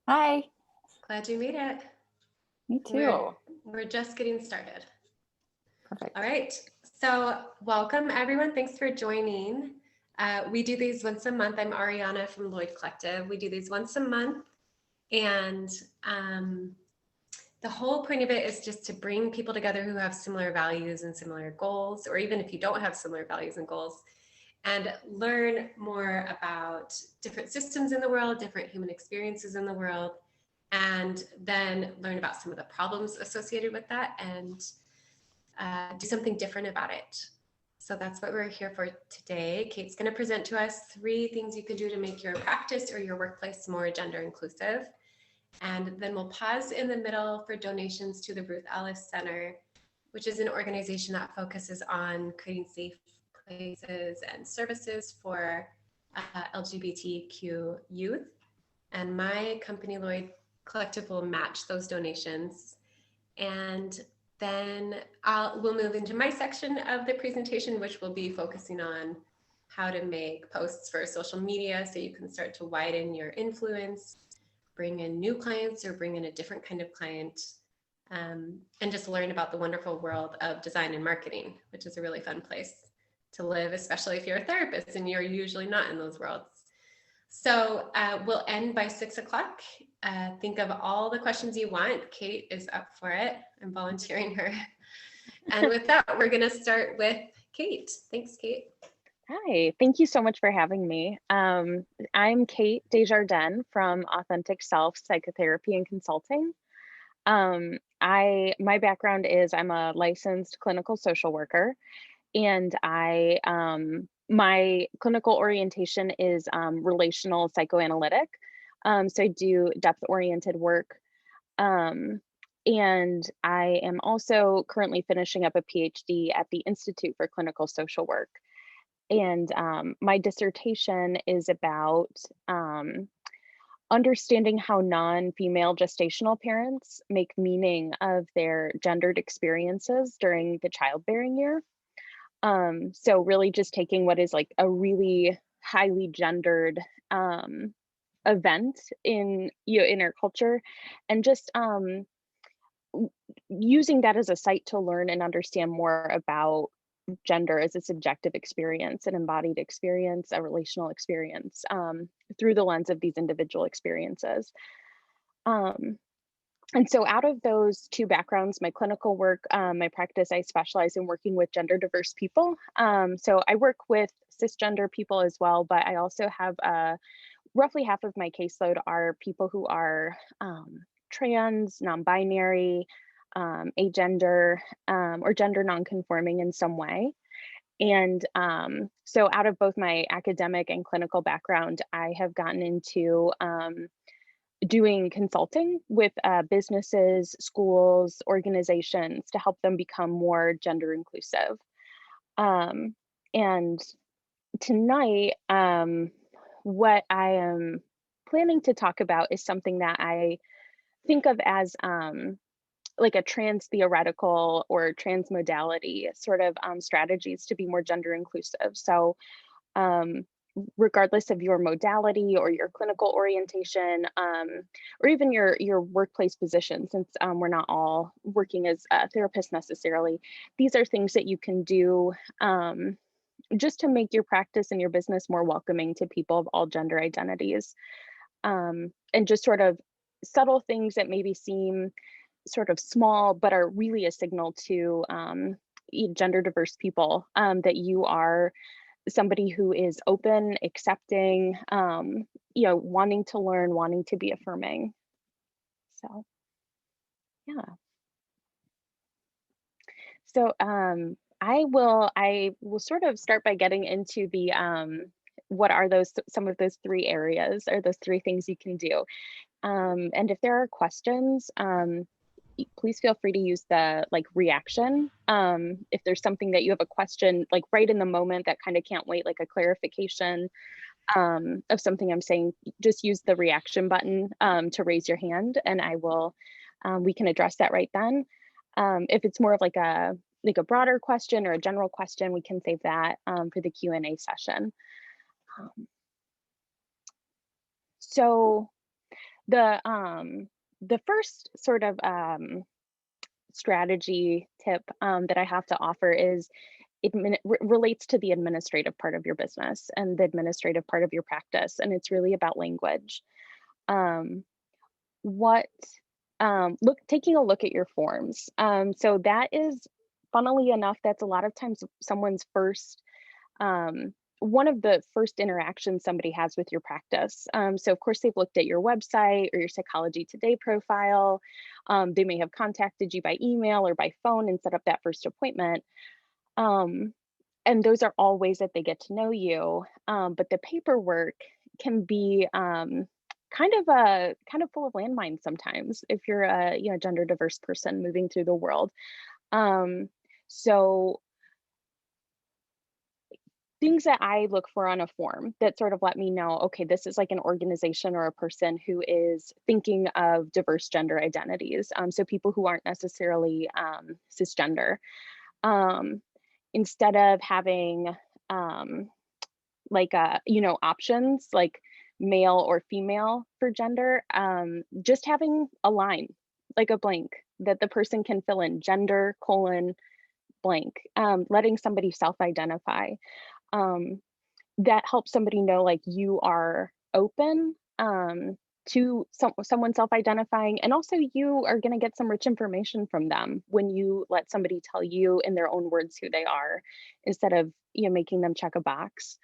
Hi, Glad you made it. me We're too. we're just getting started. All Perfect. right. So welcome everyone. Thanks for joining. We do these once a month. I'm Ariana from Lloyd Collective. We do these once a month, and um, the whole point of it is just to bring people together who have similar values and similar goals, or even if you don't have similar values and goals, and learn more about different systems in the world, different human experiences in the world, and then learn about some of the problems associated with that and do something different about it. So that's what we're here for today. Kate's going to present to us 3 things you can do to make your practice or your workplace more gender inclusive. And then we'll pause in the middle for donations to the Ruth Ellis Center, which is an organization that focuses on creating safe places and services for LGBTQ youth. And my company, Lloyd Collective, will match those donations. And then we'll move into my section of the presentation, which will be focusing on how to make posts for social media so you can start to widen your influence, bring in new clients or bring in a different kind of client, and just learn about the wonderful world of design and marketing, which is a really fun place to live, especially if you're a therapist and you're usually not in those worlds. So we'll end by 6 o'clock. Think of all the questions you want. Kate is up for it. I'm volunteering her. And with that, we're going to start with Kate. Thanks, Kate. Hi, thank you so much for having me. I'm Kate Desjardins from Authentic Self Psychotherapy and Consulting. My background is I'm a licensed clinical social worker, and my clinical orientation is relational psychoanalytic. So I do depth-oriented work. Um, and I am also currently finishing up a PhD at the Institute for Clinical Social Work. And my dissertation is about understanding how non-female gestational parents make meaning of their gendered experiences during the childbearing year. So really just taking what is like a really highly gendered event in our culture, and just using that as a site to learn and understand more about gender as a subjective experience, an embodied experience, a relational experience, through the lens of these individual experiences. Um, and so out of those two backgrounds, my clinical work, my practice, I specialize in working with gender diverse people. So I work with cisgender people as well, but I also have roughly half of my caseload are people who are trans, non-binary, agender, or gender nonconforming in some way. And so out of both my academic and clinical background, I have gotten into doing consulting with businesses, schools, organizations to help them become more gender inclusive. Um, and tonight, what I am planning to talk about is something that I think of as like a trans theoretical or trans modality sort of strategies to be more gender inclusive. So um, regardless of your modality or your clinical orientation, or even your workplace position, since we're not all working as therapists necessarily, these are things that you can do just to make your practice and your business more welcoming to people of all gender identities, and just sort of subtle things that maybe seem sort of small but are really a signal to gender diverse people, that you are somebody who is open, accepting, wanting to learn, wanting to be affirming. So yeah. So I will sort of start by getting into the what are those some of those 3 areas or those 3 things you can do. And if there are questions, please feel free to use the like reaction. If there's something that you have a question like right in the moment that kind of can't wait, like a clarification of something I'm saying, just use the reaction button to raise your hand, and we can address that right then. If it's more of like a broader question or a general question, we can save that for the Q&A session. Um, so The um the first sort of strategy tip that I have to offer is relates to the administrative part of your business and the administrative part of your practice, and it's really about language. Um, what look taking a look at your forms. So that is, funnily enough, that's a lot of times someone's first one of the first interactions somebody has with your practice. So, of course, they've looked at your website or your Psychology Today profile. They may have contacted you by email or by phone and set up that first appointment. Um, and those are all ways that they get to know you. But the paperwork can be kind of full of landmines sometimes if you're a gender diverse person moving through the world. Um, so things that I look for on a form that sort of let me know, okay, this is like an organization or a person who is thinking of diverse gender identities. So people who aren't necessarily cisgender. Um, Instead of having like options like male or female for gender, just having a line, like a blank that the person can fill in gender colon blank, letting somebody self-identify. Um, that helps somebody know like you are open to someone self-identifying, and also you are going to get some rich information from them when you let somebody tell you in their own words who they are, instead of making them check a box.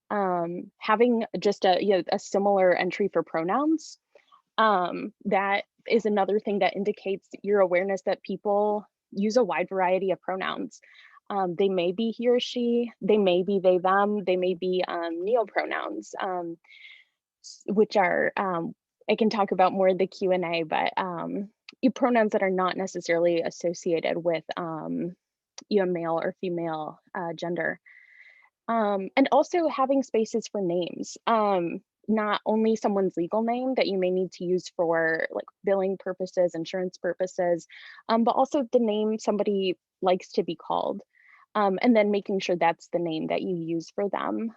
Having just a similar entry for pronouns, that is another thing that indicates your awareness that people use a wide variety of pronouns. They may be he or she, they may be they, them, they may be neopronouns, which are, I can talk about more in the Q&A, but pronouns that are not necessarily associated with male or female gender. And also having spaces for names. Not only someone's legal name that you may need to use for like billing purposes, insurance purposes, but also the name somebody likes to be called. And then making sure that's the name that you use for them.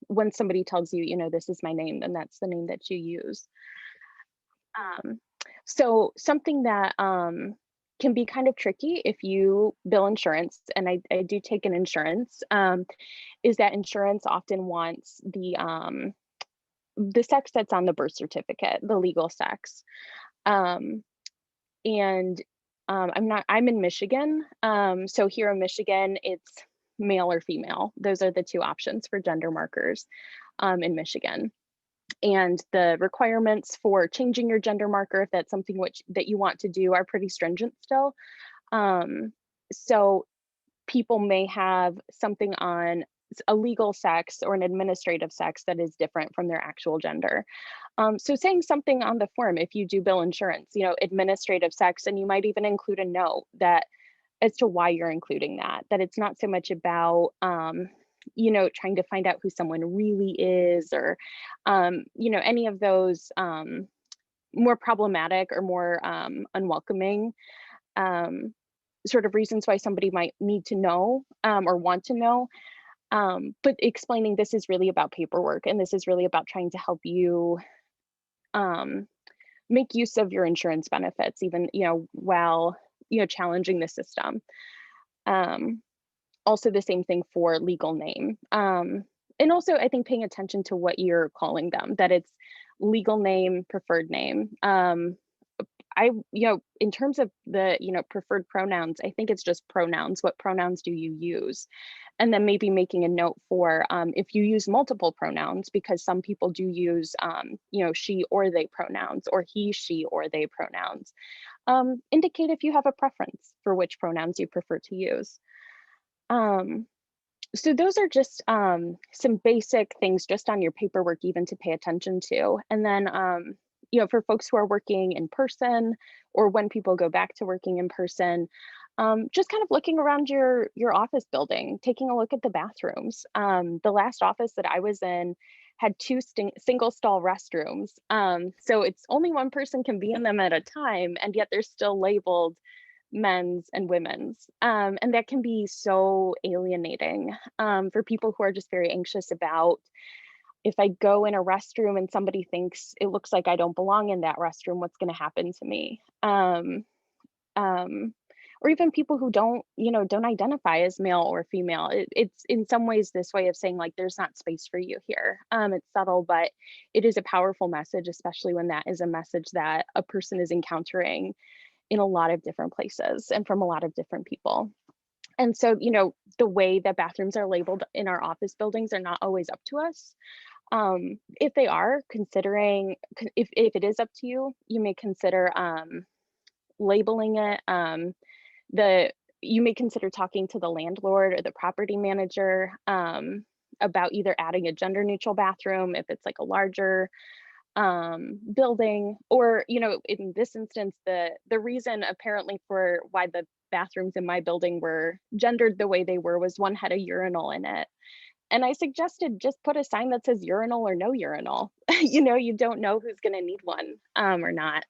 When somebody tells you, this is my name, then that's the name that you use. Um, so something that can be kind of tricky if you bill insurance, and I do take an insurance, is that insurance often wants the sex that's on the birth certificate, the legal sex. Um, and I'm in Michigan. So here in Michigan, it's male or female. Those are the two options for gender markers in Michigan. And the requirements for changing your gender marker, if that's something that you want to do, are pretty stringent still. Um, so people may have something on a legal sex or an administrative sex that is different from their actual gender. So saying something on the form, if you do bill insurance, administrative sex, and you might even include a note that as to why you're including that it's not so much about, trying to find out who someone really is, or, any of those more problematic or more unwelcoming um, sort of reasons why somebody might need to know or want to know. But explaining this is really about paperwork, and this is really about trying to help you um, make use of your insurance benefits, even, while, challenging the system. Um, Also the same thing for legal name. And also I think paying attention to what you're calling them, that it's legal name, preferred name. In terms of the, preferred pronouns, I think it's just pronouns. What pronouns do you use? And then maybe making a note for if you use multiple pronouns, because some people do use, she or they pronouns, or he, she, or they pronouns. Indicate if you have a preference for which pronouns you prefer to use. Um, so those are just some basic things just on your paperwork, even to pay attention to. And then, for folks who are working in person, or when people go back to working in person, just kind of looking around your office building, taking a look at the bathrooms. The last office that I was in had two single stall restrooms. So it's only one person can be in them at a time, and yet they're still labeled men's and women's. And that can be so alienating for people who are just very anxious about if I go in a restroom and somebody thinks it looks like I don't belong in that restroom, what's going to happen to me? Um, or even people who don't identify as male or female. It's in some ways this way of saying like there's not space for you here. It's subtle, but it is a powerful message, especially when that is a message that a person is encountering in a lot of different places and from a lot of different people. And so, the way that bathrooms are labeled in our office buildings are not always up to us. If they are, if it is up to you, you may consider labeling it. The You may consider talking to the landlord or the property manager about either adding a gender neutral bathroom if it's like a larger building, or in this instance, the reason apparently for why the bathrooms in my building were gendered the way they were was one had a urinal in it, and I suggested just put a sign that says urinal or no urinal. You don't know who's going to need one or not.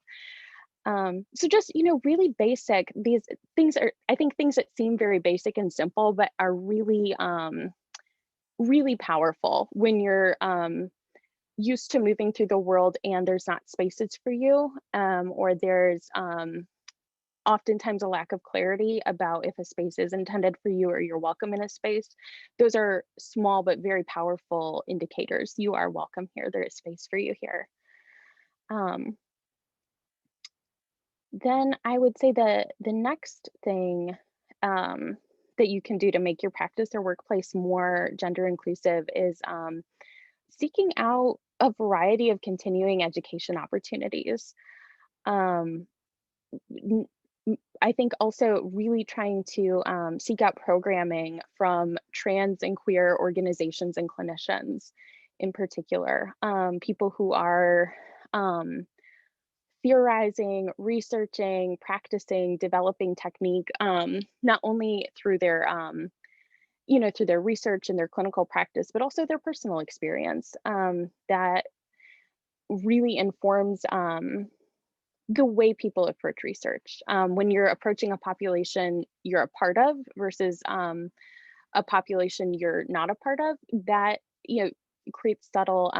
So just, really basic. These things are, I think, things that seem very basic and simple, but are really, really powerful when you're used to moving through the world and there's not spaces for you, or there's oftentimes a lack of clarity about if a space is intended for you or you're welcome in a space. Those are small but very powerful indicators. You are welcome here. There is space for you here. Um, Then I would say the next thing that you can do to make your practice or workplace more gender inclusive is seeking out a variety of continuing education opportunities. Um, n- I think also really trying to seek out programming from trans and queer organizations and clinicians in particular, people who are um, theorizing, researching, practicing, developing technique, not only through their, through their research and their clinical practice, but also their personal experience that really informs the way people approach research. When you're approaching a population you're a part of versus a population you're not a part of, that creates subtle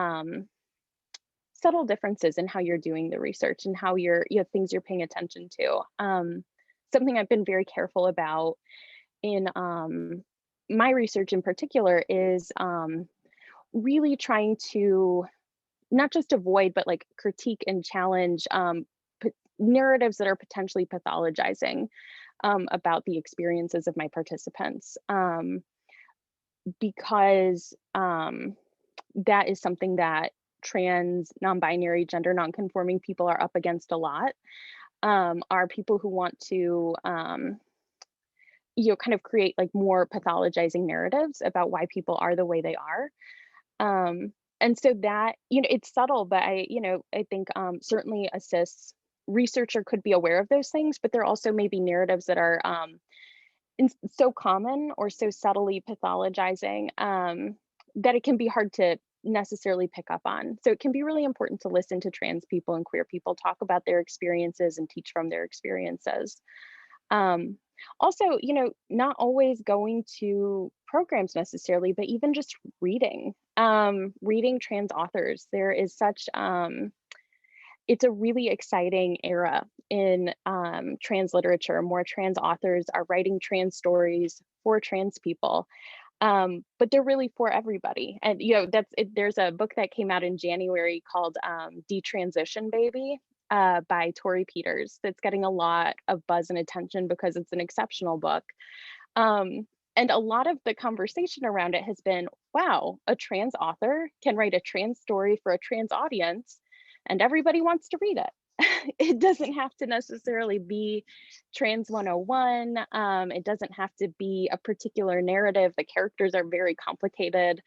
differences in how you're doing the research and how things you're paying attention to. Something I've been very careful about in my research in particular is really trying to not just avoid, but like critique and challenge narratives that are potentially pathologizing about the experiences of my participants, because that is something that trans, non-binary, gender non-conforming people are up against a lot. Are people who want to kind of create like more pathologizing narratives about why people are the way they are. And so that, it's subtle, but I think certainly assists. Researcher could be aware of those things, but there also may be narratives that are so common or so subtly pathologizing that it can be hard to necessarily pick up on. So it can be really important to listen to trans people and queer people talk about their experiences and teach from their experiences. Um, Also, not always going to programs necessarily, but even just reading trans authors. There is such it's a really exciting era in trans literature. More trans authors are writing trans stories for trans people, but they're really for everybody. And that's it. There's a book that came out in January called "Detransition Baby" by Tori Peters that's getting a lot of buzz and attention because it's an exceptional book. And a lot of the conversation around it has been, wow, a trans author can write a trans story for a trans audience, and everybody wants to read it. It doesn't have to necessarily be Trans 101. It doesn't have to be a particular narrative. The characters are very complicated,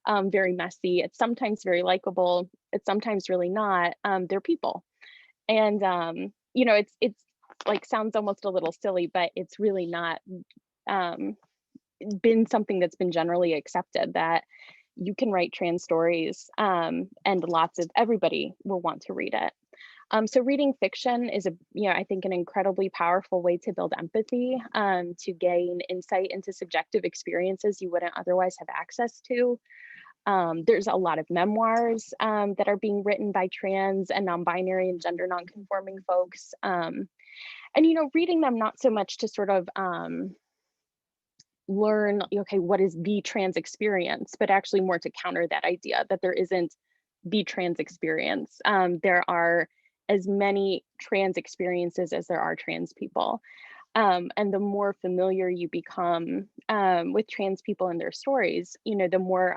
very messy. It's sometimes very likable. It's sometimes really not. They're people. And it's like sounds almost a little silly, but it's really not um, been something that's been generally accepted that you can write trans stories, and lots of everybody will want to read it. So reading fiction is I think an incredibly powerful way to build empathy, to gain insight into subjective experiences you wouldn't otherwise have access to. There's a lot of memoirs that are being written by trans and non-binary and gender non-conforming folks. And, reading them not so much to sort of learn, okay, what is the trans experience, but actually more to counter that idea that there isn't the trans experience. There are as many trans experiences as there are trans people. And the more familiar you become with trans people and their stories, the more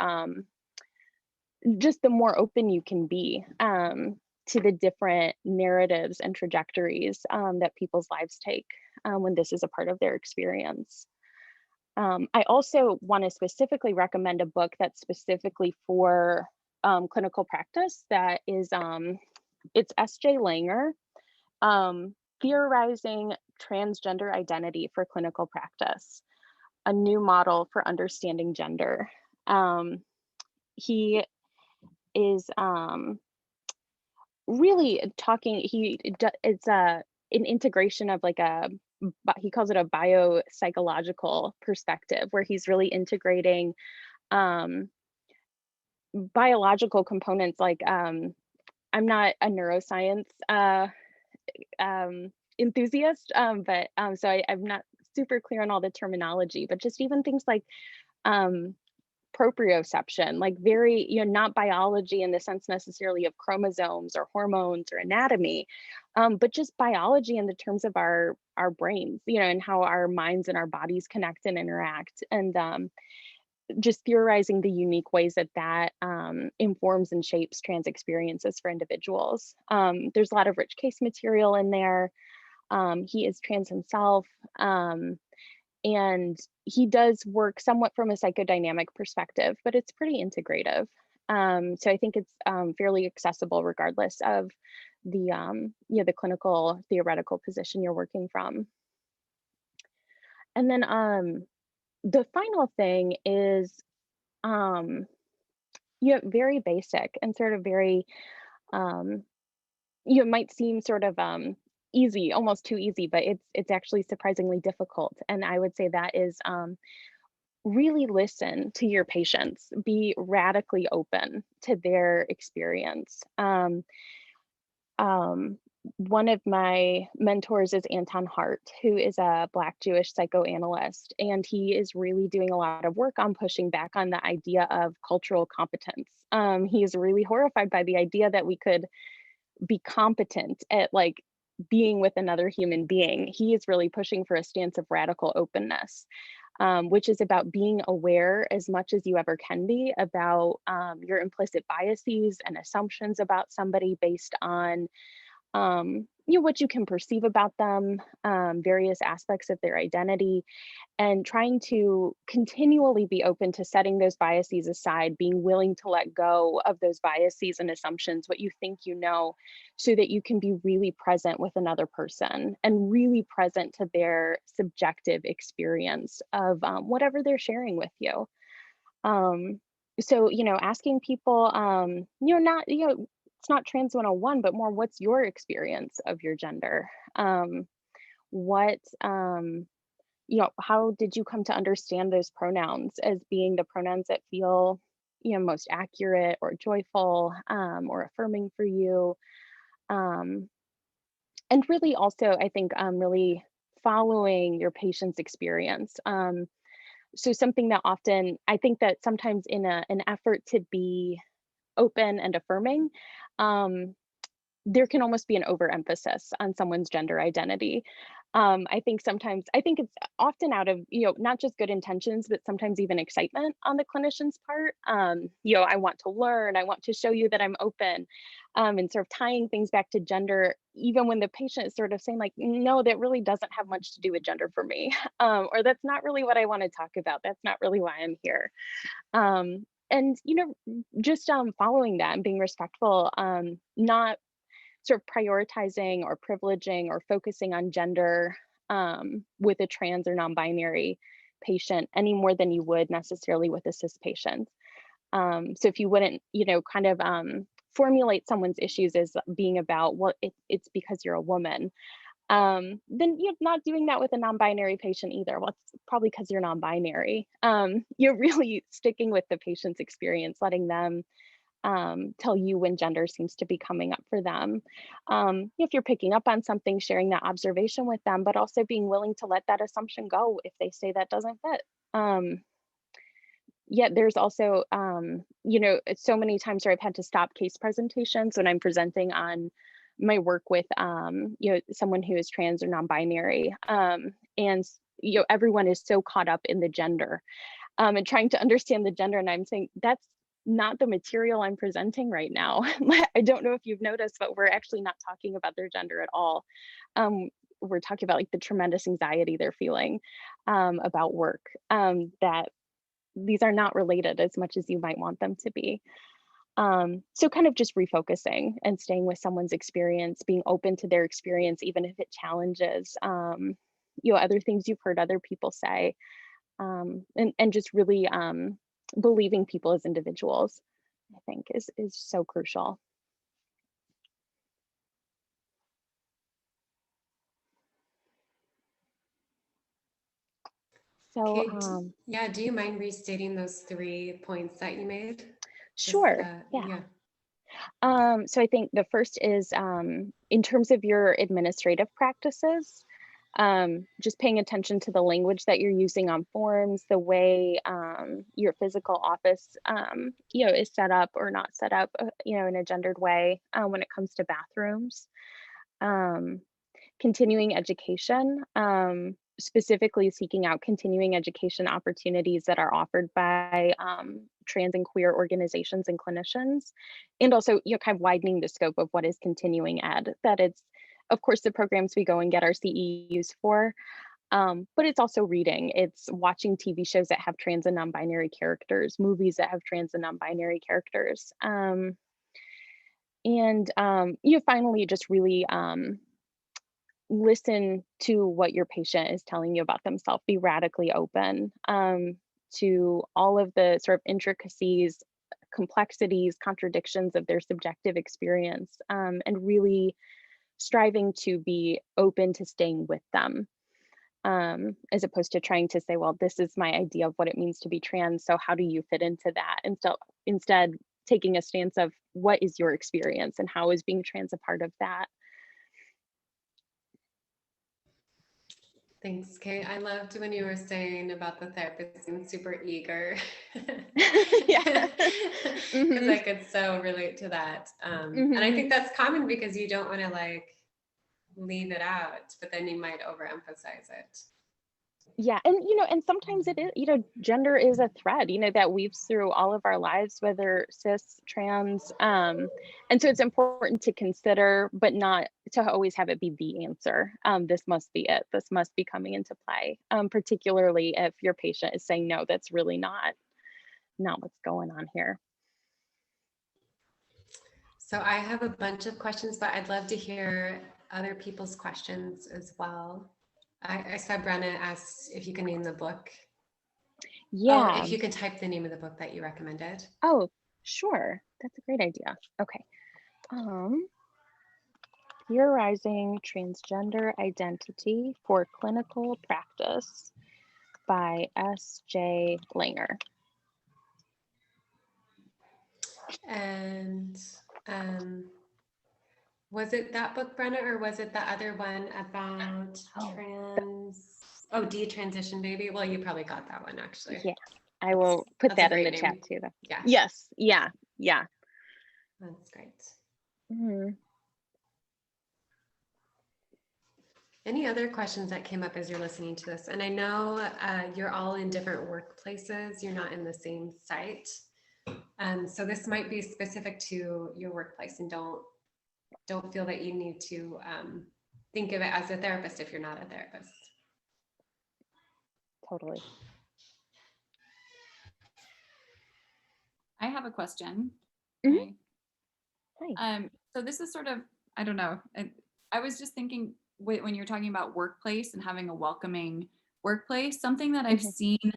just the more open you can be to the different narratives and trajectories that people's lives take when this is a part of their experience. I also want to specifically recommend a book that's specifically for clinical practice. That is, it's S.J. Langer, Theorizing Transgender Identity for Clinical Practice, a new model for understanding gender. He is really talking, it's an integration of like he calls it a biopsychological perspective, where he's really integrating um, biological components. Like I'm not a neuroscience enthusiast, but so I'm not super clear on all the terminology, but just even things like um, proprioception, like very, not biology in the sense necessarily of chromosomes or hormones or anatomy, but just biology in the terms of our brains, and how our minds and our bodies connect and interact, and just theorizing the unique ways that informs and shapes trans experiences for individuals. There's a lot of rich case material in there. He is trans himself. And he does work somewhat from a psychodynamic perspective, but it's pretty integrative. So I think it's fairly accessible regardless of the clinical theoretical position you're working from. And then the final thing is very basic and sort of very um, it might seem sort of easy, almost too easy, but it's actually surprisingly difficult. And I would say that is really listen to your patients, be radically open to their experience. Um, One of my mentors is Anton Hart, who is a Black Jewish psychoanalyst, and he is really doing a lot of work on pushing back on the idea of cultural competence. He is really horrified by the idea that we could be competent at like being with another human being. He is really pushing for a stance of radical openness, which is about being aware as much as you ever can be about your implicit biases and assumptions about somebody based on what you can perceive about them, various aspects of their identity, and trying to continually be open to setting those biases aside, being willing to let go of those biases and assumptions, what you think you know, so that you can be really present with another person and really present to their subjective experience of whatever they're sharing with you. Um, so, asking people, it's not trans 101, but more what's your experience of your gender? What, how did you come to understand those pronouns as being the pronouns that feel, most accurate or joyful or affirming for you? Um, and really also, I think, really following your patient's experience. So something that often, I think that sometimes in an effort to be open and affirming, um, there can almost be an overemphasis on someone's gender identity. I think it's often out of, not just good intentions, but sometimes even excitement on the clinician's part. I want to learn, I want to show you that I'm open, and sort of tying things back to gender, even when the patient is sort of saying like, no, that really doesn't have much to do with gender for me, or that's not really what I want to talk about. That's not really why I'm here. And just following that and being respectful, not sort of prioritizing or privileging or focusing on gender with a trans or non-binary patient any more than you would necessarily with a cis patient. So if you wouldn't, kind of formulate someone's issues as being about, well, it's because you're a woman, Then you're not doing that with a non-binary patient either. Well, it's probably because you're non-binary. You're really sticking with the patient's experience, letting them tell you when gender seems to be coming up for them. If you're picking up on something, sharing that observation with them, but also being willing to let that assumption go if they say that doesn't fit. Yet there's also, it's so many times where I've had to stop case presentations when I'm presenting on my work with, someone who is trans or non-binary. And, everyone is so caught up in the gender and trying to understand the gender. And I'm saying, that's not the material I'm presenting right now. I don't know if you've noticed, but we're actually not talking about their gender at all. We're talking about like the tremendous anxiety they're feeling about work, that these are not related as much as you might want them to be. So kind of just refocusing and staying with someone's experience, being open to their experience, even if it challenges, other things you've heard other people say, and just really believing people as individuals, I think is so crucial. So Okay, yeah, do you mind restating those 3 points that you made? Just sure, yeah. yeah. So I think the first is in terms of your administrative practices, just paying attention to the language that you're using on forms, the way your physical office, is set up or not set up, in a gendered way when it comes to bathrooms. Um, Continuing education, specifically seeking out continuing education opportunities that are offered by trans and queer organizations and clinicians, and also kind of widening the scope of what is continuing ed. That it's, of course, the programs we go and get our CEUs for, but it's also reading. It's watching TV shows that have trans and non-binary characters, movies that have trans and non-binary characters, and finally just really listen to what your patient is telling you about themselves. Be radically open to all of the sort of intricacies, complexities, contradictions of their subjective experience, and really striving to be open to staying with them, as opposed to trying to say, well, this is my idea of what it means to be trans, so how do you fit into that? And so instead, taking a stance of what is your experience and how is being trans a part of that? Thanks, Kate. I loved when you were saying about the therapist being super eager. Yeah. Because Hmm. I could so relate to that. And I think Hmm. that's common because you don't want to like leave it out, but then you might overemphasize it. Yeah, and sometimes it is, gender is a thread, that weaves through all of our lives, whether cis, trans, and so it's important to consider, but not to always have it be the answer. This must be it. This must be coming into play, particularly if your patient is saying, no, that's really not what's going on here. So I have a bunch of questions, but I'd love to hear other people's questions as well. I saw Brenna asked if you can name the book. Oh, Yeah. if you can type the name of the book that you recommended. Oh, sure. That's a great idea. Okay. Um, Theorizing Transgender Identity for Clinical Practice by S.J. Langer. And was it that book, Brenna, or was it the other one about Oh, detransition baby? Well, you probably got that one actually. yeah. I will put That's a that in great the chat name. too, though. Yeah. Yes. Yeah. Yeah. That's great. Mhm. Any other questions that came up as you're listening to this? And I know you're all in different workplaces. You're not in the same site. So this might be specific to your workplace, and don't feel that you need to think of it as a therapist if you're not a therapist. Totally. I have a question. Mhm. Okay. Hi. So this is sort of, I don't know. I was just thinking when you're talking about workplace and having a welcoming workplace, something that I've Mhm. seen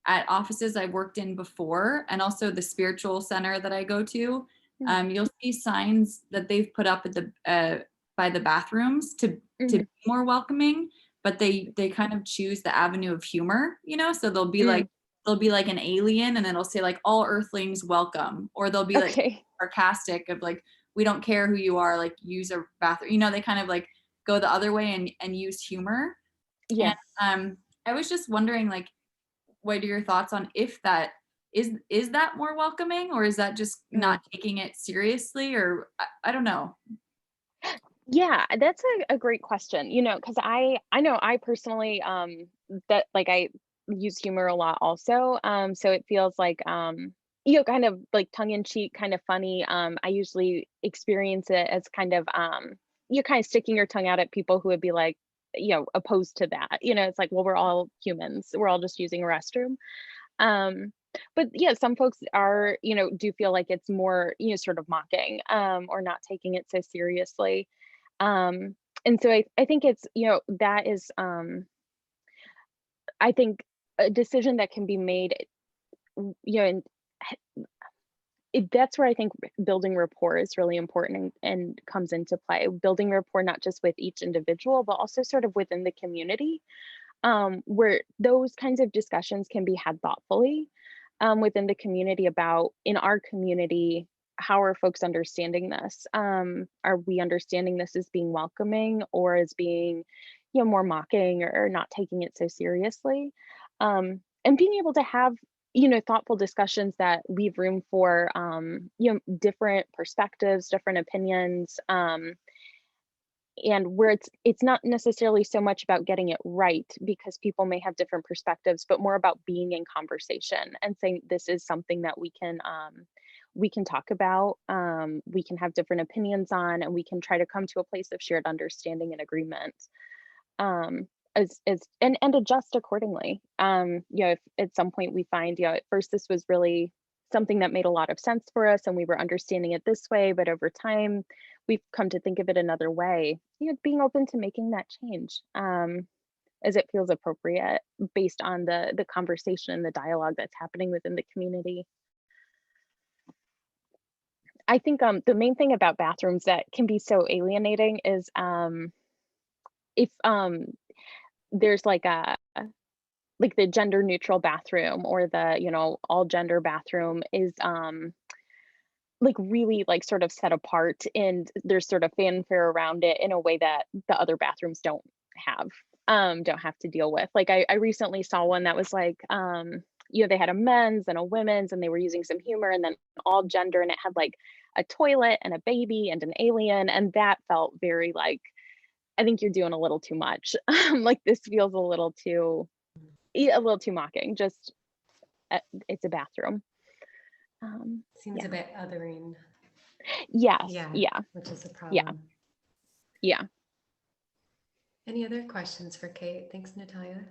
at offices I've worked in before, and also the spiritual center that I go to, Mm. you'll see signs that they've put up at the by the bathrooms to to Mhm. be more welcoming, but they kind of choose the avenue of humor, so Mm. they'll be like an alien and it'll say like all earthlings welcome, or they'll be like Okay. sarcastic of like, we don't care who you are, like use a bathroom, they kind of like go the other way and use humor. And Yes. I was just wondering, like, what are your thoughts on if that is that more welcoming, or is that just Mm. not taking it seriously, or I don't know. Yeah, that's a great question, because I know I personally, that like I use humor a lot also. So it feels like, kind of like tongue in cheek, kind of funny. I usually experience it as kind of, you're kind of sticking your tongue out at people who would be like, opposed to that. It's like, well, we're all humans. We're all just using a restroom. Um, but yeah, some folks are, do feel like it's more, sort of mocking, or not taking it so seriously. Um, and so I think it's, that is, I think a decision that can be made, and that's where I think building rapport is really important and comes into play. Building rapport not just with each individual, but also sort of within the community, where those kinds of discussions can be had thoughtfully, within the community about, in our community, how are folks understanding this? Are we understanding this as being welcoming or as being, more mocking or not taking it so seriously? And being able to have, thoughtful discussions that leave room for, different perspectives, different opinions, and where it's not necessarily so much about getting it right because people may have different perspectives, but more about being in conversation and saying this is something that we can talk about, we can have different opinions on, and we can try to come to a place of shared understanding and agreement, as and adjust accordingly. If at some point we find, at first this was really something that made a lot of sense for us and we were understanding it this way, but over time we've come to think of it another way. Being open to making that change, as it feels appropriate based on the conversation and the dialogue that's happening within the community. I think the main thing about bathrooms that can be so alienating is, if there's like the gender neutral bathroom or the, all gender bathroom is, like really like sort of set apart and there's sort of fanfare around it in a way that the other bathrooms have don't have to deal with. Like I recently saw one that was like, they had a men's and a women's and they were using some humor, and then all gender, and it had like a toilet and a baby and an alien, and that felt very like, I think you're doing a little too much. Like this feels a little too mocking. Just, it's a bathroom. Seems Yeah. a bit othering. Yes. Yeah, Yeah. which is a Yeah. problem. Yeah. Any other questions for Kate? Thanks, Natalia.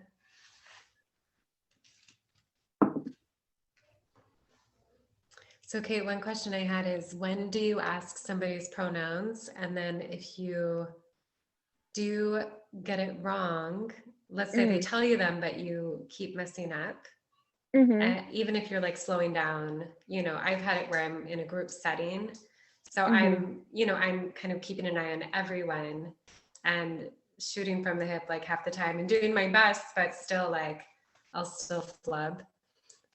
So Kate, one question I had is, when do you ask somebody's pronouns? And then if you do get it wrong, let's say they Mm. tell you them, but you keep messing up, Mhm. even if you're like slowing down, I've had it where I'm in a group setting. So Mhm. I'm kind of keeping an eye on everyone and shooting from the hip like half the time and doing my best, but still like I'll still flub.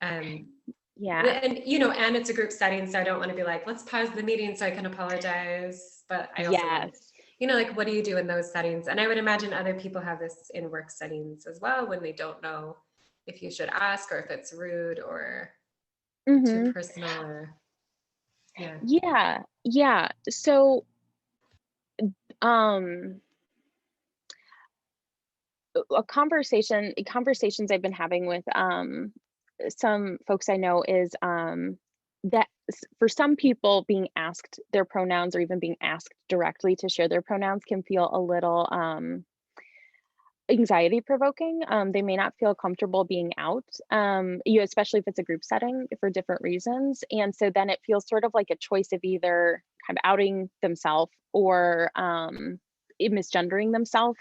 Um, Yeah. and it's a group setting, so I don't want to be like, let's pause the meeting so I can apologize. But I also want, Yes. like, what do you do in those settings? And I would imagine other people have this in work settings as well, when they don't know if you should ask or if it's rude or too Mhm. personal, or yeah. Yeah. Yeah. So, um, conversations I've been having with, some folks I know is, that for some people being asked their pronouns or even being asked directly to share their pronouns can feel a little, anxiety provoking. They may not feel comfortable being out, especially if it's a group setting for different reasons. And so then it feels sort of like a choice of either kind of outing themselves or, misgendering themselves,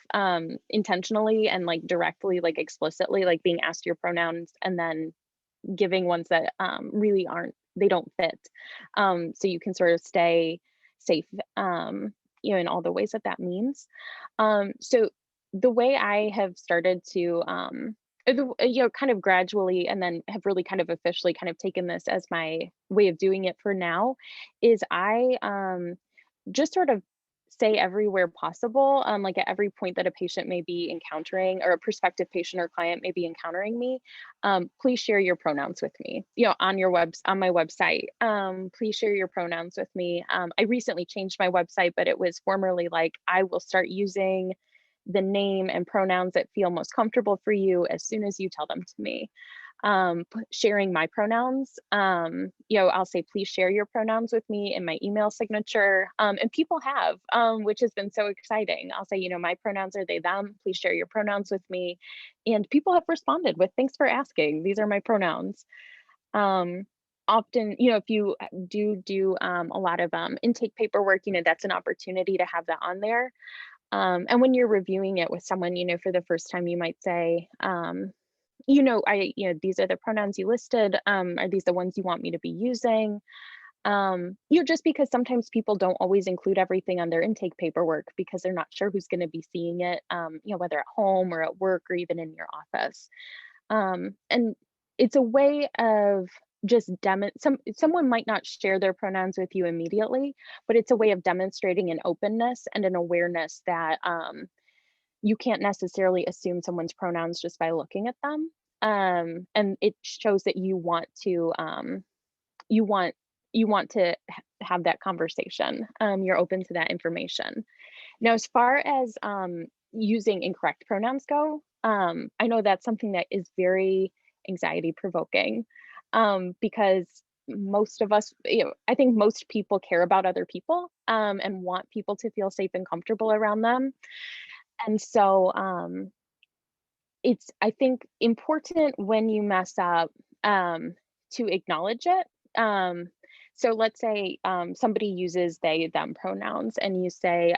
intentionally and like directly, like explicitly, like being asked your pronouns and then giving ones that, really aren't, they don't fit. So you can sort of stay safe, in all the ways that that means. So the way I have started to, kind of gradually, and then have really kind of officially kind of taken this as my way of doing it for now, is I just sort of say everywhere possible, like at every point that a patient may be encountering, or a prospective patient or client may be encountering me, please share your pronouns with me. On my website, please share your pronouns with me. I recently changed my website, but it was formerly like, I will start using the name and pronouns that feel most comfortable for you as soon as you tell them to me. Sharing my pronouns, I'll say, please share your pronouns with me in my email signature. And people have, which has been so exciting. I'll say, my pronouns are they, them, please share your pronouns with me. And people have responded with, thanks for asking, these are my pronouns. Often, if you do a lot of intake paperwork, that's an opportunity to have that on there. And when you're reviewing it with someone, for the first time, you might say, these are the pronouns you listed. Are these the ones you want me to be using? Just because sometimes people don't always include everything on their intake paperwork because they're not sure who's going to be seeing it, whether at home or at work or even in your office. And it's a way of just someone might not share their pronouns with you immediately, but it's a way of demonstrating an openness and an awareness that you can't necessarily assume someone's pronouns just by looking at them. And it shows that you want to you want to have that conversation. You're open to that information. Now, as far as using incorrect pronouns go, I know that's something that is very anxiety provoking, because most of us, I think most people care about other people, and want people to feel safe and comfortable around them. And so it's, I think, important when you mess up, to acknowledge it. So let's say somebody uses they, them pronouns, and you say,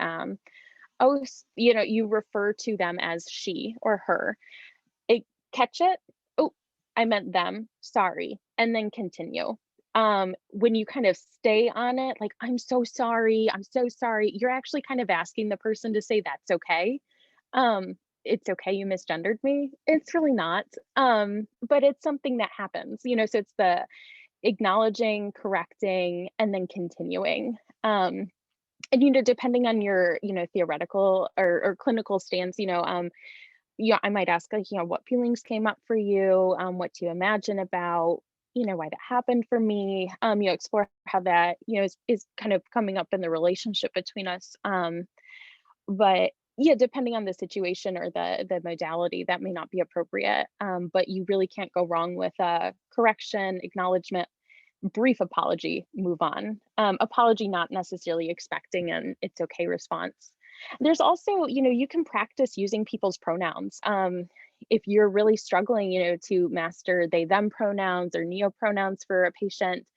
oh, you refer to them as she or her. Catch it. Oh, I meant them. Sorry. And then continue. When you kind of stay on it, like, I'm so sorry. I'm so sorry. You're actually kind of asking the person to say that's okay. It's okay you misgendered me. It's really not. But it's something that happens, so it's the acknowledging, correcting, and then continuing. And depending on your, theoretical or clinical stance, I might ask, like, what feelings came up for you? What do you imagine about, why that happened for me? Explore how that, is kind of coming up in the relationship between us. But yeah, depending on the situation or the modality, that may not be appropriate. But you really can't go wrong with a correction, acknowledgement, brief apology, move on. Apology, not necessarily expecting an it's okay response. There's also, you can practice using people's pronouns. If you're really struggling, to master they, them pronouns or neo pronouns for a patient,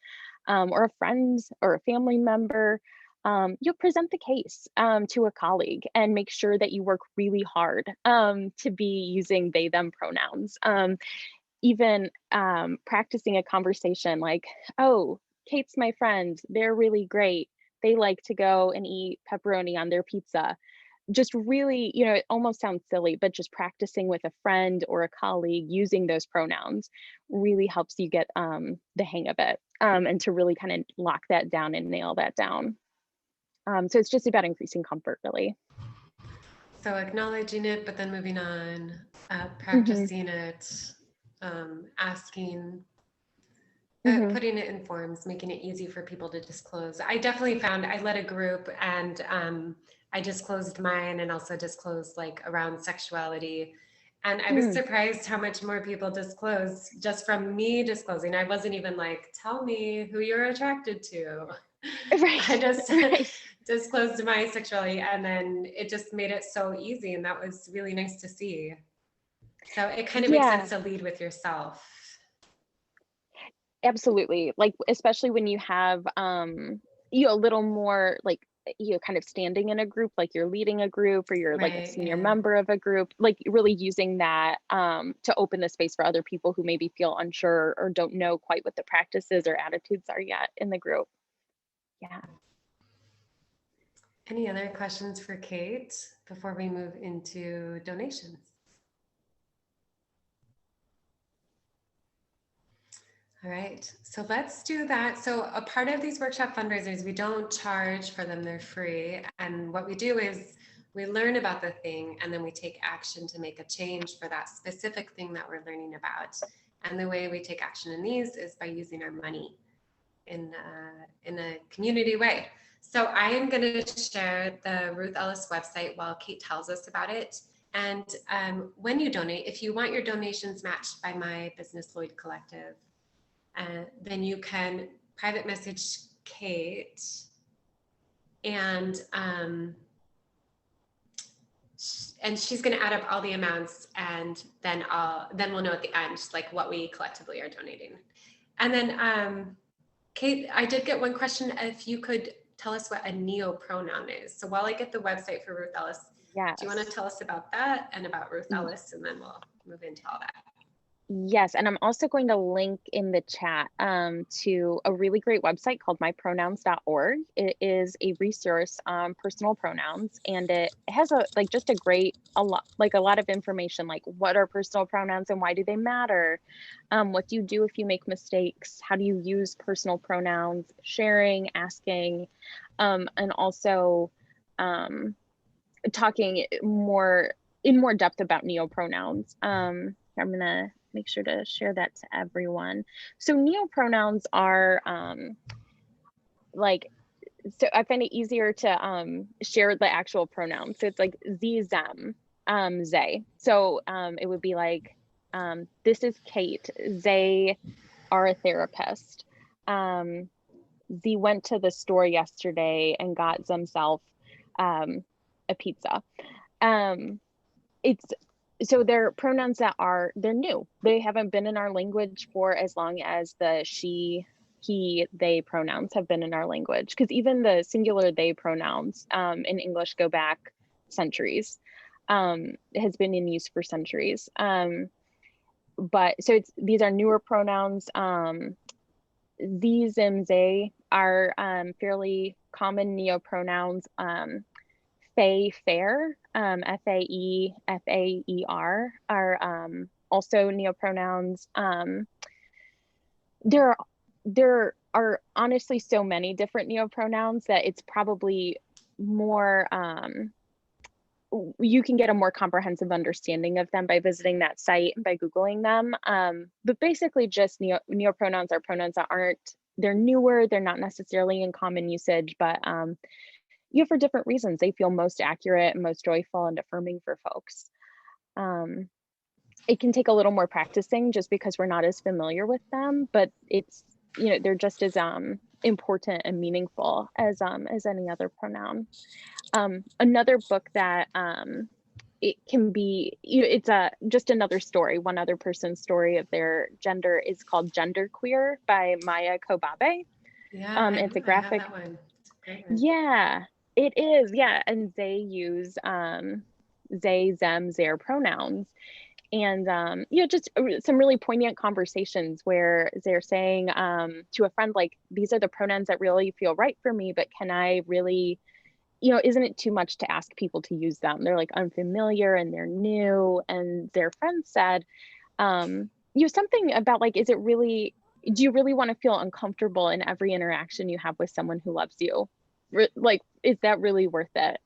or a friend or a family member, you'll present the case to a colleague and make sure that you work really hard to be using they, them pronouns. Even practicing a conversation like, oh, Kate's my friend, they're really great. They like to go and eat pepperoni on their pizza. Just really, it almost sounds silly, but just practicing with a friend or a colleague using those pronouns really helps you get the hang of it, and to really kind of lock that down and nail that down. So it's just about increasing comfort, really. So acknowledging it, but then moving on, Hmm. practicing it, asking, Hmm. putting it in forms, making it easy for people to disclose. I definitely found I led a group, and I disclosed mine and also disclosed like around sexuality. And I was surprised how much more people disclosed just from me disclosing. I wasn't even like, tell me who you're attracted to. I Right, just right. disclosed my sexuality, and then it just made it so easy. And that was really nice to see. So it kind of makes Yeah, sense to lead with yourself. absolutely. Like, especially when you have, a little more like, kind of standing in a group, like you're leading a group or you're like a Right. senior Yeah. member of a group, like really using that to open the space for other people who maybe feel unsure or don't know quite what the practices or attitudes are yet in the group. Yeah. Any other questions for Kate before we move into donations? All right, so let's do that. So a part of these workshop fundraisers, we don't charge for them, they're free. And what we do is we learn about the thing and then we take action to make a change for that specific thing that we're learning about. And the way we take action in these is by using our money in a community way. So I am going to share the Ruth Ellis website while Kate tells us about it. And when you donate, if you want your donations matched by my Business Lloyd Collective, then you can private message Kate, and she's going to add up all the amounts, and then we'll know at the end like what we collectively are donating. And then Kate, I did get one question. If you could tell us what a neopronoun is. So while I get the website for Ruth Ellis, Yes. do you want to tell us about that and about Ruth Ellis, and then we'll move into all that. Yes, and I'm also going to link in the chat to a really great website called mypronouns.org. It is a resource on personal pronouns, and it has a lot of information, like what are personal pronouns and why do they matter? What do you do if you make mistakes? How do you use personal pronouns? Sharing, asking, and also talking in more depth about neopronouns. I'm gonna make sure to share that to everyone. So neopronouns are so I find it easier to share the actual pronouns. So it's like ze, them, they. So it would be like, this is Kate. They are a therapist. Ze went to the store yesterday and got themselves a pizza. So they're pronouns that they're new. They haven't been in our language for as long as the she, he, they pronouns have been in our language, because even the singular they pronouns in English go back centuries. It has been in use for centuries. But so these are newer pronouns. These and they are fairly common neopronouns. Fae, fair, Fae, are also neopronouns. There are honestly so many different neopronouns that it's probably more, you can get a more comprehensive understanding of them by visiting that site and by Googling them. But basically just neopronouns are pronouns that they're newer, they're not necessarily in common usage, but for different reasons, they feel most accurate and most joyful and affirming for folks. It can take a little more practicing just because we're not as familiar with them, but it's, they're just as important and meaningful as any other pronoun. Another book that it can be, it's just another story, one other person's story of their gender, is called Genderqueer by Maya Kobabe. Yeah, it's a graphic. I have that one. It's a great one. Yeah, it is. Yeah, and they use they, them, their pronouns, and just some really poignant conversations where they're saying to a friend, like, these are the pronouns that really feel right for me, but can I really, isn't it too much to ask people to use them? They're like unfamiliar and they're new. And their friend said, something about like, do you really want to feel uncomfortable in every interaction you have with someone who loves you? Like, is that really worth it?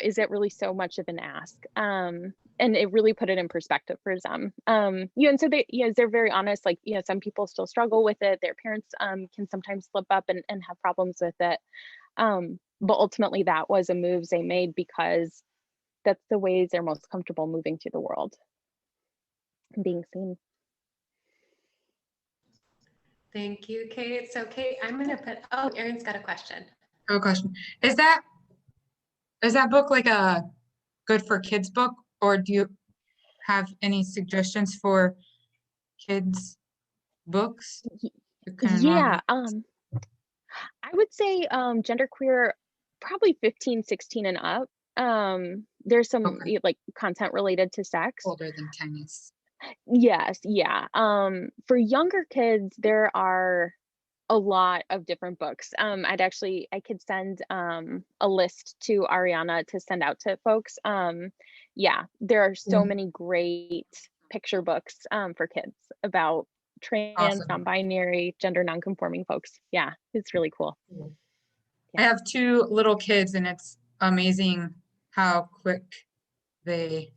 Is it really so much of an ask? And it really put it in perspective for them. And so they're very honest, like, some people still struggle with it. Their parents can sometimes slip up and have problems with it. But ultimately that was a move they made because that's the ways they're most comfortable moving through the world and being seen. Thank you, Kate. So Kate, I'm going to Erin's got a question. I have a question. Is that book like a good for kids book, or do you have any suggestions for kids books? Yeah, I would say genderqueer, probably 15, 16 and up. There's some like content related to sex. Older than 10, yes. Yes, yeah. For younger kids, there are a lot of different books. I could send a list to Ariana to send out to folks. Yeah, there are so Yeah. many great picture books for kids about trans, Awesome. non-binary, gender non-conforming folks. Yeah, it's really cool. I Yeah. have two little kids, and it's amazing how quick they,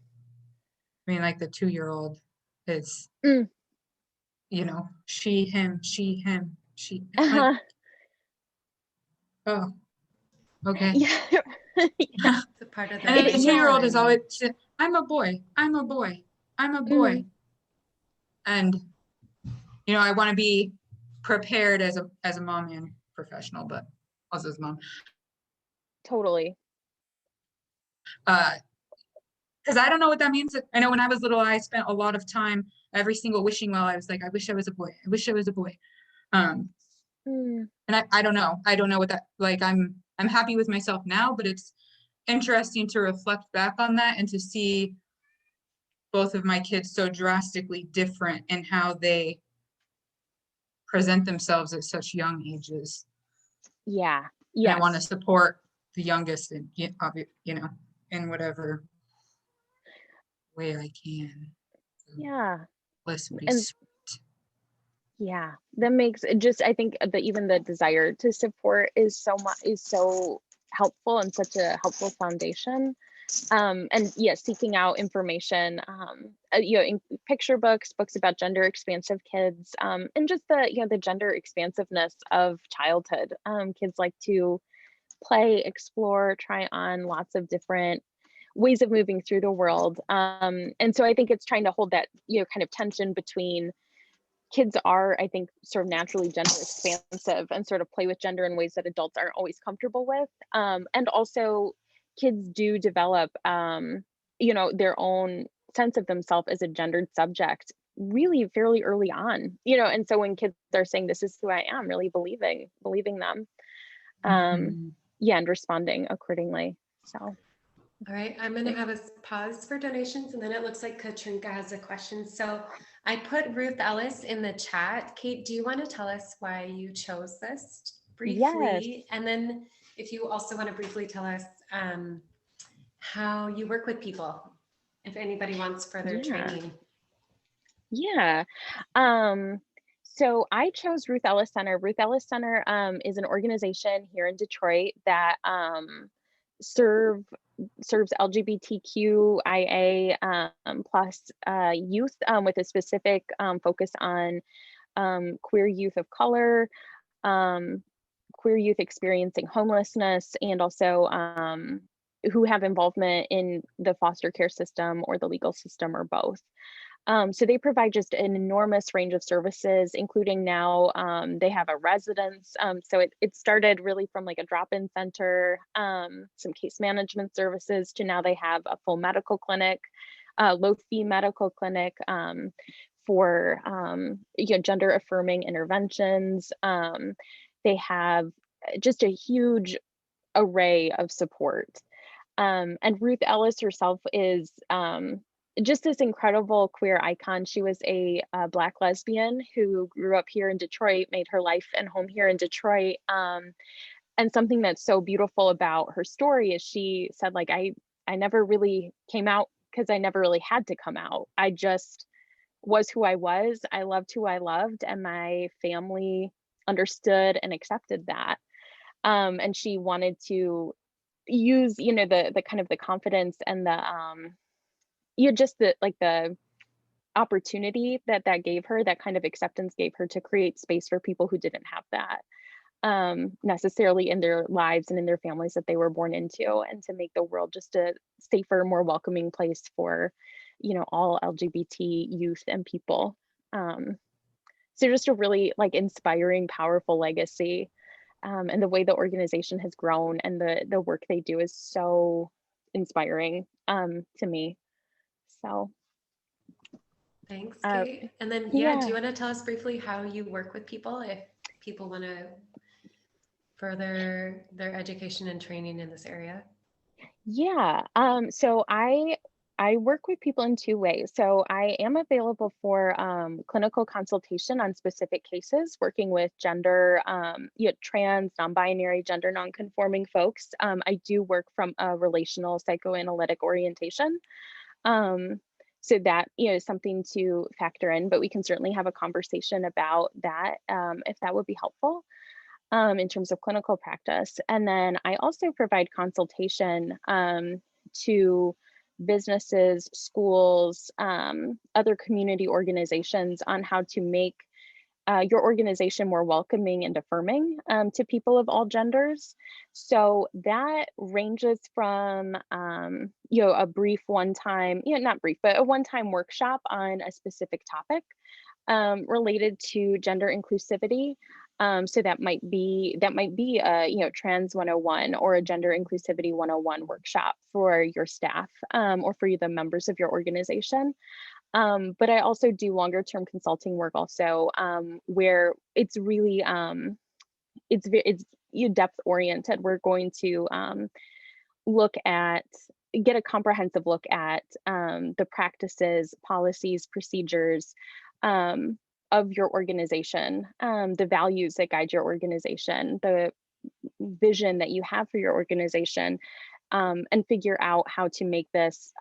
I mean, like the 2-year-old is, Mm. she, him, she, him, she, like, Uh-huh. oh, okay. Yeah. Yeah. It's a part of their And then It, the makeup. yeah. 2-year-old is And always, I'm a boy, I'm a boy, I'm a Mhm. boy. And, I want to be prepared as a mom and professional, but also as a mom. Totally. Because I don't know what that means. I know when I was little, I spent a lot of time every single wishing well. I was like, I wish I was a boy. I wish I was a boy. Um, Mm. and I don't know. I don't know what that, like, I'm happy with myself now, but it's interesting to reflect back on that and to see both of my kids so drastically different in how they present themselves at such young ages. Yeah. And I want to Yes. support the youngest in, in whatever way I can. Yeah. Let's be And sweet. yeah, that makes it just, I think that even the desire to support is so helpful and such a helpful foundation. And yeah, seeking out information, in picture books about gender expansive kids, and just the gender expansiveness of childhood. Kids like to play, explore, try on lots of different ways of moving through the world. And so I think it's trying to hold that, kind of tension between kids are, I think, sort of naturally gender expansive and sort of play with gender in ways that adults aren't always comfortable with. And also, kids do develop, their own sense of themselves as a gendered subject really fairly early on, and so when kids are saying, this is who I am, really believing them, um, Mhm. yeah, and responding accordingly. So, all right, I'm going to have us pause for donations, and then it looks like Katrinka has a question. So I put Ruth Ellis in the chat. Kate, do you want to tell us why you chose this yes. briefly? And then if you also want to briefly tell us how you work with people, if anybody wants further Yeah. training. Yeah. So I chose Ruth Ellis Center. Ruth Ellis Center is an organization here in Detroit that serve serves LGBTQIA plus youth with a specific focus on queer youth of color, um, queer youth experiencing homelessness, and also who have involvement in the foster care system or the legal system or both. So they provide just an enormous range of services, including now they have a residence. So it started really from like a drop-in center, some case management services, to now they have a full medical clinic, low-fee medical clinic for gender affirming interventions. They have just a huge array of support. And Ruth Ellis herself is just this incredible queer icon. She was a Black lesbian who grew up here in Detroit, made her life and home here in Detroit. And something that's so beautiful about her story is she said, like, I never really came out because I never really had to come out. I just was who I was. I loved who I loved, and my family understood and accepted that. And she wanted to use the kind of the confidence and the just the opportunity that gave her, that kind of acceptance gave her, to create space for people who didn't have that necessarily in their lives and in their families that they were born into, and to make the world just a safer, more welcoming place for all LGBT youth and people. So just a really like inspiring, powerful legacy. And the way the organization has grown and the work they do is so inspiring to me. So Thanks, uh, Kate. And then, yeah, do yeah, you want to tell us briefly how you work with people if people want to further their education and training in this area? yeah. So I work with people in two ways. So I am available for clinical consultation on specific cases, working with gender, trans, non-binary, gender non-conforming folks. I do work from a relational psychoanalytic orientation. Um, so that, is something to factor in, but we can certainly have a conversation about that if that would be helpful in terms of clinical practice. And then I also provide consultation to businesses, schools, other community organizations on how to make your organization more welcoming and affirming to people of all genders. So that ranges from, a brief one-time, not brief, but a one-time workshop on a specific topic related to gender inclusivity. So that might be a trans 101 or a gender inclusivity 101 workshop for your staff or for the members of your organization. But I also do longer term consulting work also where it's really it's depth oriented. We're going to look at get a comprehensive look at the practices, policies, procedures of your organization, the values that guide your organization, the vision that you have for your organization, and figure out how to make this,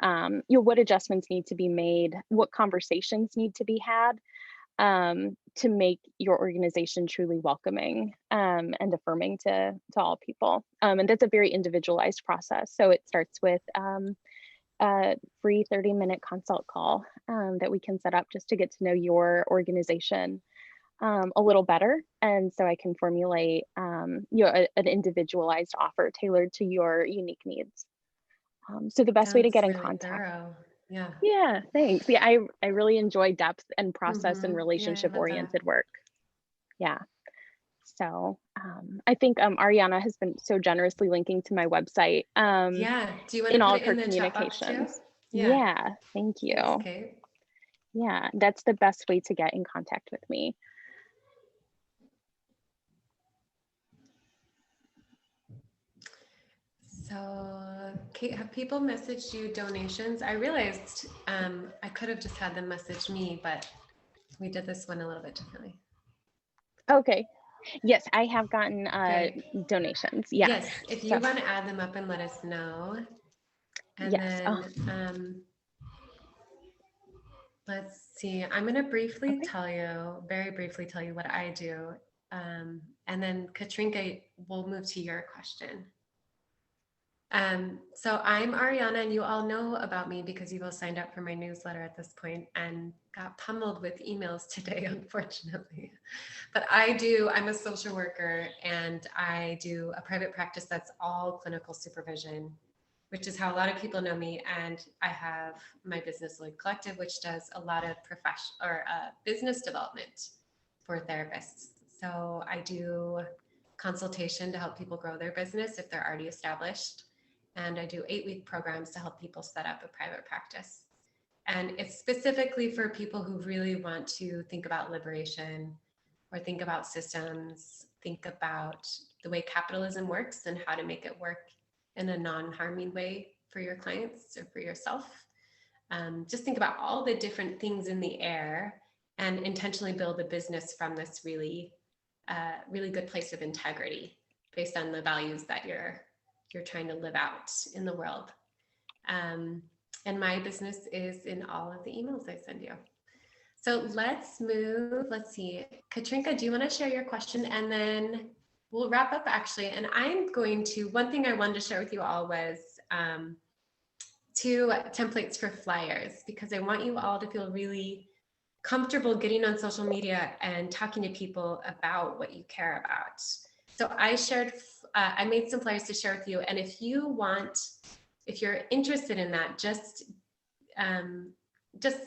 what adjustments need to be made, what conversations need to be had to make your organization truly welcoming and affirming to all people. And that's a very individualized process. So it starts with a free 30-minute consult call that we can set up just to get to know your organization a little better. And so I can formulate an individualized offer tailored to your unique needs. So the best way to That's get in really contact. thorough. Yeah. Yeah, thanks. Yeah, I really enjoy depth and process and Yeah, I relationship love that. oriented work. Yeah. So I think Ariana has been so generously linking to my website Yeah. Do you want in to all put of it her in the chat box too? communications. Yeah. Yeah, thank you. Thanks, Kate. Yeah, that's the best way to get in contact with me. So, Kate, have people messaged you donations? I realized I could have just had them message me, but we did this one a little bit differently. Okay. Yes, I have gotten Okay. donations. Yeah. Yes, if you want to add them up and let us know. And Yes. then let's see, I'm going to briefly Okay. tell you, very briefly tell you what I do. And then Katrinka, we'll move to your question. So I'm Ariana, and you all know about me because you all signed up for my newsletter at this point and got pummeled with emails today, unfortunately. But I'm a social worker, and I do a private practice that's all clinical supervision, which is how a lot of people know me. And I have my business Lloyd Collective, which does a lot of business development for therapists. So I do consultation to help people grow their business if they're already established. And I do 8-week programs to help people set up a private practice. And it's specifically for people who really want to think about liberation or think about systems, think about the way capitalism works and how to make it work in a non-harming way for your clients or for yourself. Just think about all the different things in the air and intentionally build a business from this really good place of integrity based on the values that you're trying to live out in the world. And my business is in all of the emails I send you. So let's move. Let's see. Katrinka, do you want to share your question? And then we'll wrap up actually. And one thing I wanted to share with you all was 2 templates for flyers, because I want you all to feel really comfortable getting on social media and talking to people about what you care about. So I made some flyers to share with you. And if you're interested in that, just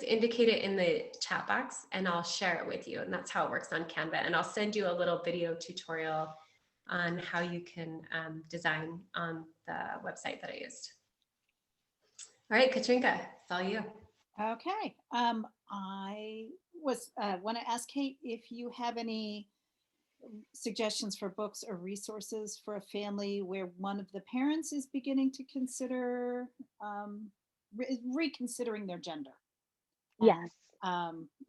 indicate it in the chat box and I'll share it with you. And that's how it works on Canva. And I'll send you a little video tutorial on how you can design on the website that I used. All right, Katrinka, it's all you. Okay. I want to ask Kate if you have any suggestions for books or resources for a family where one of the parents is beginning to consider reconsidering their gender. Yes.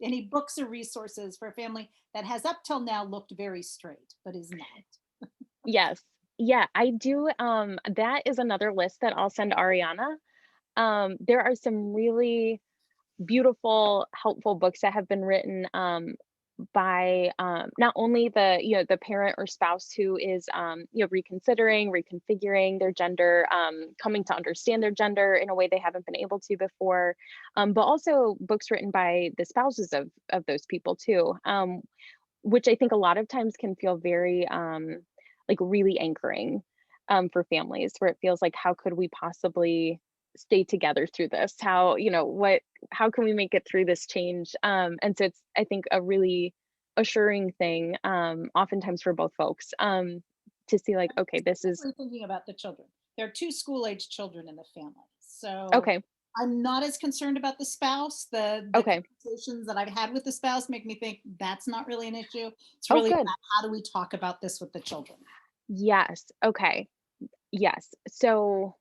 Any books or resources for a family that has up till now looked very straight, but is not. Yes. Yeah, I do. That is another list that I'll send Ariana. There are some really beautiful, helpful books that have been written by not only the parent or spouse who is reconsidering, reconfiguring their gender, coming to understand their gender in a way they haven't been able to before, but also books written by the spouses of those people too, which I think a lot of times can feel very like really anchoring for families, where it feels like, how could we possibly stay together through this? How can we make it through this change? And so it's, I think, a really assuring thing, oftentimes for both folks, to see like, okay, this is Especially thinking about the children. There are 2 school-age children in the family. So okay. I'm not as concerned about the spouse. The Okay. conversations that I've had with the spouse make me think that's not really an issue. It's Oh, really good. about how do we talk about this with the children. Yes. Okay. Yes. So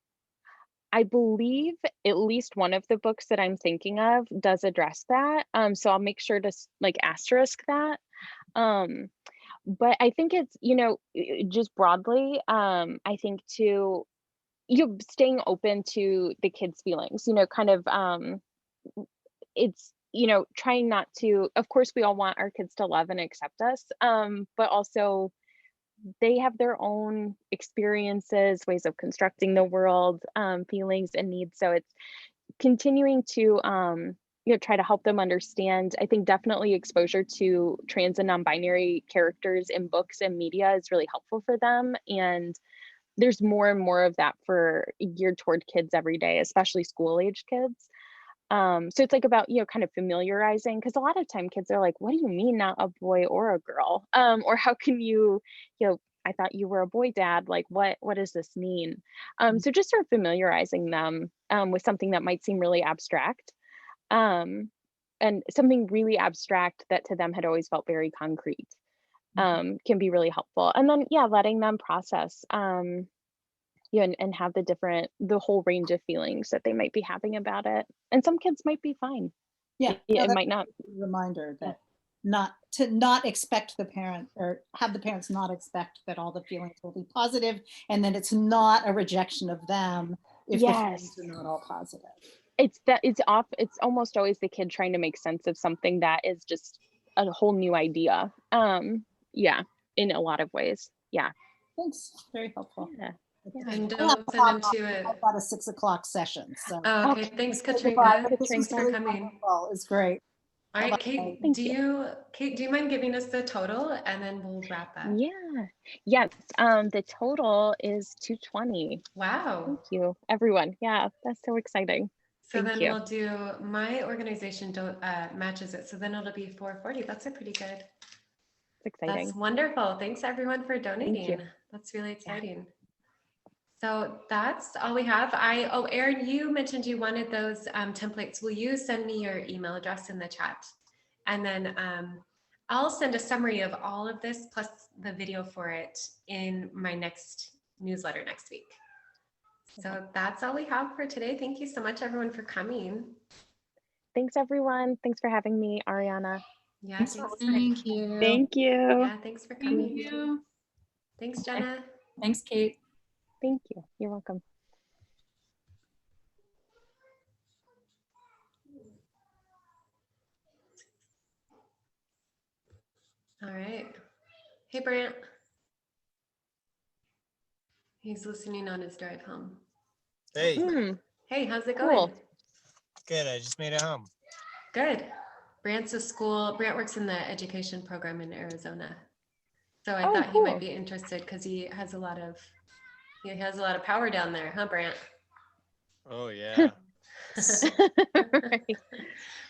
I believe at least one of the books that I'm thinking of does address that. So I'll make sure to like asterisk that. Um, but I think it's, just broadly, I think too, staying open to the kids' feelings, kind of, it's, trying not to, of course, we all want our kids to love and accept us, but also they have their own experiences, ways of constructing the world, feelings and needs. So it's continuing to try to help them understand. I think definitely exposure to trans and non-binary characters in books and media is really helpful for them, and there's more and more of that for geared toward kids every day, especially school age kids. So it's like about, kind of familiarizing, because a lot of time kids are like, what do you mean not a boy or a girl? Or how can I thought you were a boy, dad, like what does this mean? So just sort of familiarizing them with something that might seem really abstract, um, and something really abstract that to them had always felt very concrete, can be really helpful. And then letting them process, and have the whole range of feelings that they might be having about it. And some kids might be fine. Yeah, It that's might not. a reminder that not expect the parent, or have the parents not expect that all the feelings will be positive, and then it's not a rejection of them if the feelings Yes. are not all positive. It's almost always the kid trying to make sense of something that is just a whole new idea. Yeah, in a lot of ways. Yeah. Thanks, very helpful. Yeah. And don't send them to it. I've got a 6 o'clock session, so. Oh, okay, Okay. thanks, Goodbye, Katrina. but this Thanks was for really coming. wonderful. It's great. All right, Bye-bye. Kate, Thank Kate, do you mind giving us the total and then we'll wrap up? Yeah. Yes. The total is 220. Wow. Thank you, everyone. Yeah, that's so exciting. So Thank then you. we'll do, my organization matches it. So then it'll be 440. That's a pretty good. It's exciting. That's wonderful. Thanks everyone for Thank you. donating. That's really exciting. So that's all we have. Erin, you mentioned you wanted those templates. Will you send me your email address in the chat? And then I'll send a summary of all of this plus the video for it in my next newsletter next week. So that's all we have for today. Thank you so much, everyone, for coming. Thanks, everyone. Thanks for having me, Ariana. Yeah, Thank you. Thank you. Yeah, thanks for coming. Thank you. Thanks, Jenna. Thanks, Kate. Thank you. You're welcome. All right. Hey, Brant. He's listening on his drive home. Hey, Hey, how's it Cool. going? good. I just made it home. Good. Brant works in the education program in Arizona. So I thought he might be interested because he has a lot of power down there, huh, Brant? Oh yeah. Right.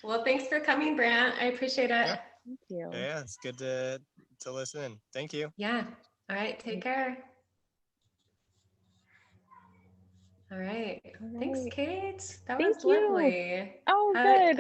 Well, thanks for coming, Brant. I appreciate it. Yeah. Thank you. Yeah, it's good to listen in. Thank you. Yeah. All right. Take care. All right. Thanks, Kate. That Thank was you. lovely. Oh, good.